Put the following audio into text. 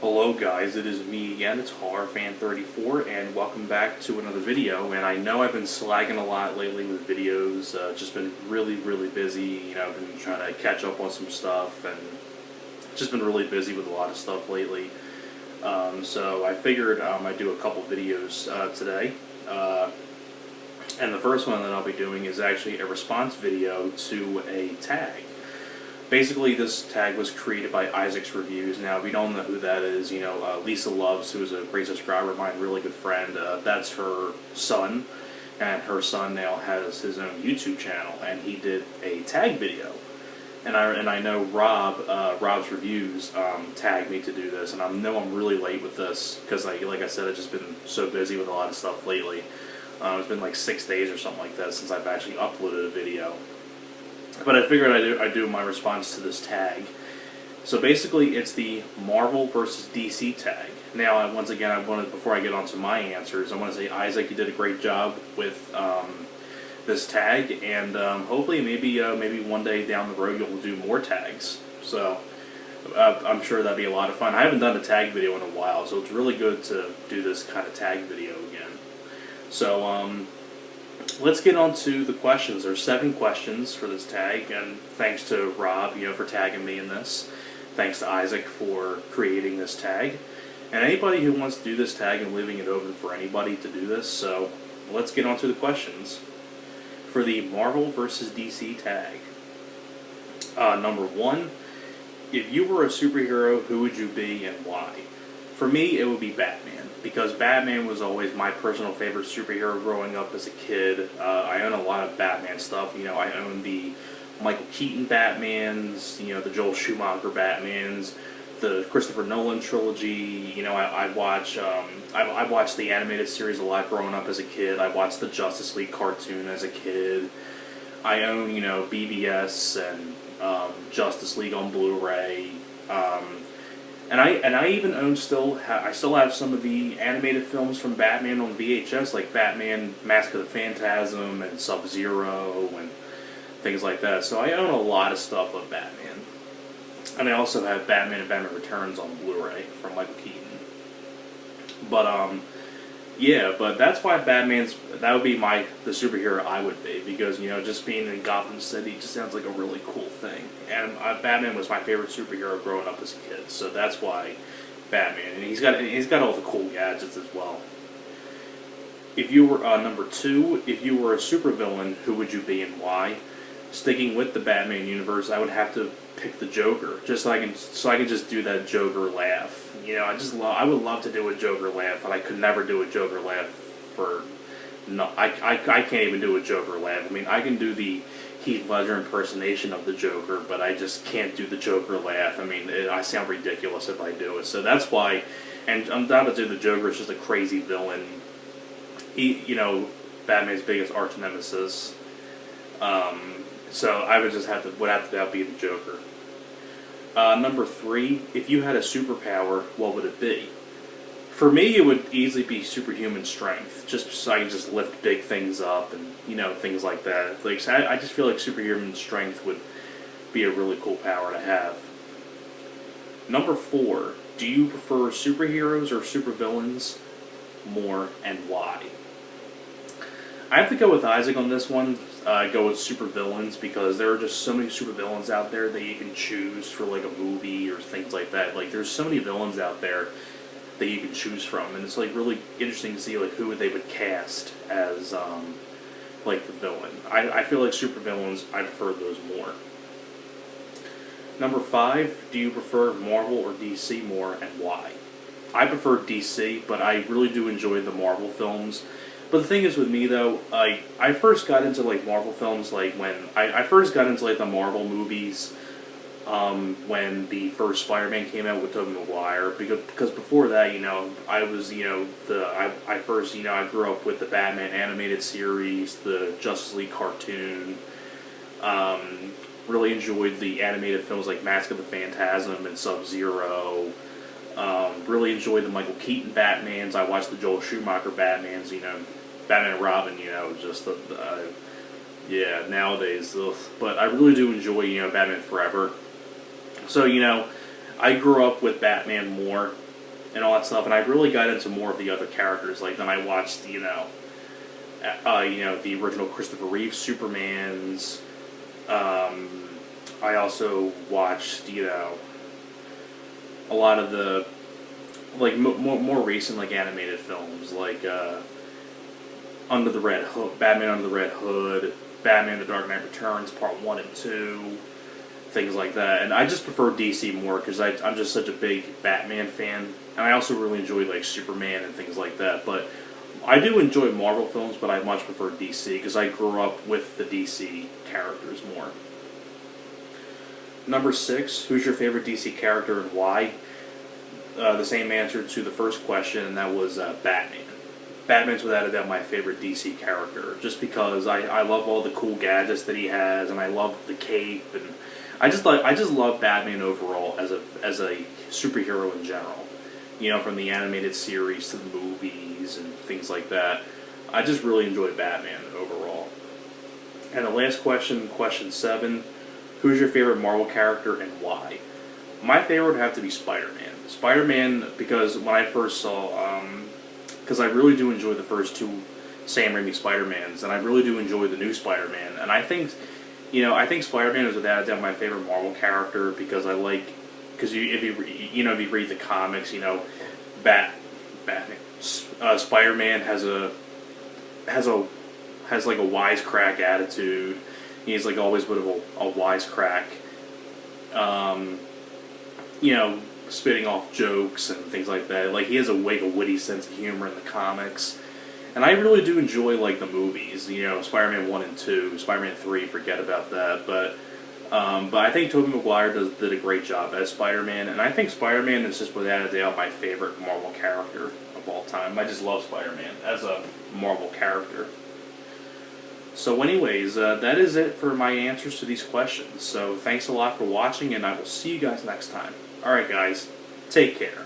Hello guys, it is me again, it's HorrorFan34, and welcome back to another video. And I know I've been slagging a lot lately with videos, just been really busy, I've been trying to catch up on some stuff, and just been really busy with a lot of stuff lately. So I figured I'd do a couple videos today, and the first one that I'll be doing is actually a response video to a tag. Basically, this tag was created by Issac's Reviews. Now, if you don't know who that is, Lisa Loves, who is a great subscriber of mine, really good friend, that's her son, and her son now has his own YouTube channel, and he did a tag video. And I know Rob's Reviews tagged me to do this, and I know I'm really late with this, because like I said, I've just been so busy with a lot of stuff lately. It's been like 6 days or something like that since I've actually uploaded a video. But I figured I'd do my response to this tag. So basically, it's the Marvel versus DC tag. Now, once again, before I get on to my answers, I want to say, Issac, you did a great job with this tag, and hopefully, maybe one day down the road, you'll do more tags. So I'm sure that'd be a lot of fun. I haven't done a tag video in a while, so it's really good to do this kind of tag video again. So let's get on to the questions. There's 7 questions for this tag, and thanks to Rob, for tagging me in this. Thanks to Issac for creating this tag. And anybody who wants to do this tag, I'm leaving it open for anybody to do this, so let's get on to the questions. For the Marvel vs. DC tag. Number 1, if you were a superhero, who would you be and why? For me, it would be Batman, because Batman was always my personal favorite superhero growing up as a kid. I own a lot of Batman stuff. I own the Michael Keaton Batmans, the Joel Schumacher Batmans, the Christopher Nolan trilogy. I watched the animated series a lot growing up as a kid. I watched the Justice League cartoon as a kid. I own, BVS and Justice League on Blu-ray. And I even own I still have some of the animated films from Batman on VHS, like Batman Mask of the Phantasm and Sub-Zero and things like that. So I own a lot of stuff of Batman. And I also have Batman and Batman Returns on Blu-ray from Michael Keaton. But yeah, but that's why that would be the superhero I would be, because just being in Gotham City just sounds like a really cool thing. And Batman was my favorite superhero growing up as a kid, so that's why Batman. And he's got all the cool gadgets as well. If you were number 2, if you were a supervillain, who would you be and why? Sticking with the Batman universe, I would have to pick the Joker, just so I can just do that Joker laugh. I would love to do a Joker laugh, but I could never do a Joker laugh I can't even do a Joker laugh. I mean, I can do the Heath Ledger impersonation of the Joker, but I just can't do the Joker laugh. I mean, I sound ridiculous if I do it. So that's why, and undoubtedly the Joker is just a crazy villain. Batman's biggest arch nemesis. So I would just have to be the Joker. Number 3, if you had a superpower, what would it be? For me, it would easily be superhuman strength, just so I can just lift big things up and, things like that. I just feel like superhuman strength would be a really cool power to have. Number 4, do you prefer superheroes or supervillains more, and why? I have to go with Issac on this one. Go with supervillains, because there are just so many supervillains out there that you can choose for like a movie or things like that. Like, there's so many villains out there that you can choose from, and it's like really interesting to see like who they would cast as like the villain. I feel like supervillains, I prefer those more. Number 5, do you prefer Marvel or DC more, and why? I prefer DC, but I really do enjoy the Marvel films. But the thing is with me though, I first got into like Marvel films like when I first got into like the Marvel movies when the first Spider-Man came out with Tobey Maguire, because before that, I was I grew up with the Batman animated series, the Justice League cartoon. Really enjoyed the animated films like Mask of the Phantasm and Sub-Zero. Really enjoyed the Michael Keaton Batmans. I watched the Joel Schumacher Batmans, Batman and Robin, just yeah, nowadays. Ugh. But I really do enjoy, Batman Forever. So, I grew up with Batman more, and all that stuff, and I really got into more of the other characters. Like then I watched, the original Christopher Reeve Supermans. I also watched, a lot of the like more recent like animated films, like Under the Red Hood, Batman Under the Red Hood, Batman: The Dark Knight Returns Part 1 and 2, things like that. And I just prefer DC more because I'm just such a big Batman fan, and I also really enjoy like Superman and things like that. But I do enjoy Marvel films, but I much prefer DC because I grew up with the DC characters more. Number 6, who's your favorite DC character and why? The same answer to the first question, and that was Batman. Batman's without a doubt my favorite DC character, just because I love all the cool gadgets that he has, and I love the cape, and I just love Batman overall as a superhero in general. From the animated series to the movies and things like that. I just really enjoy Batman overall. And the last question, question 7, who's your favorite Marvel character and why? My favorite would have to be Spider-Man. Spider-Man, because when I first saw, because I really do enjoy the first 2 Sam Raimi Spider-Mans, and I really do enjoy the new Spider-Man, and I think Spider-Man is without a doubt my favorite Marvel character because if you read the comics, Batman, Spider-Man has like a wisecrack attitude. He's like always a bit of a wisecrack. Spitting off jokes and things like that. Like he has a witty sense of humor in the comics, and I really do enjoy like the movies. Spider-Man 1 and 2, Spider-Man 3, forget about that. But I think Tobey Maguire did a great job as Spider-Man, and I think Spider-Man is just without a doubt my favorite Marvel character of all time. I just love Spider-Man as a Marvel character. So anyways, that is it for my answers to these questions. So thanks a lot for watching, and I will see you guys next time. Alright guys, take care.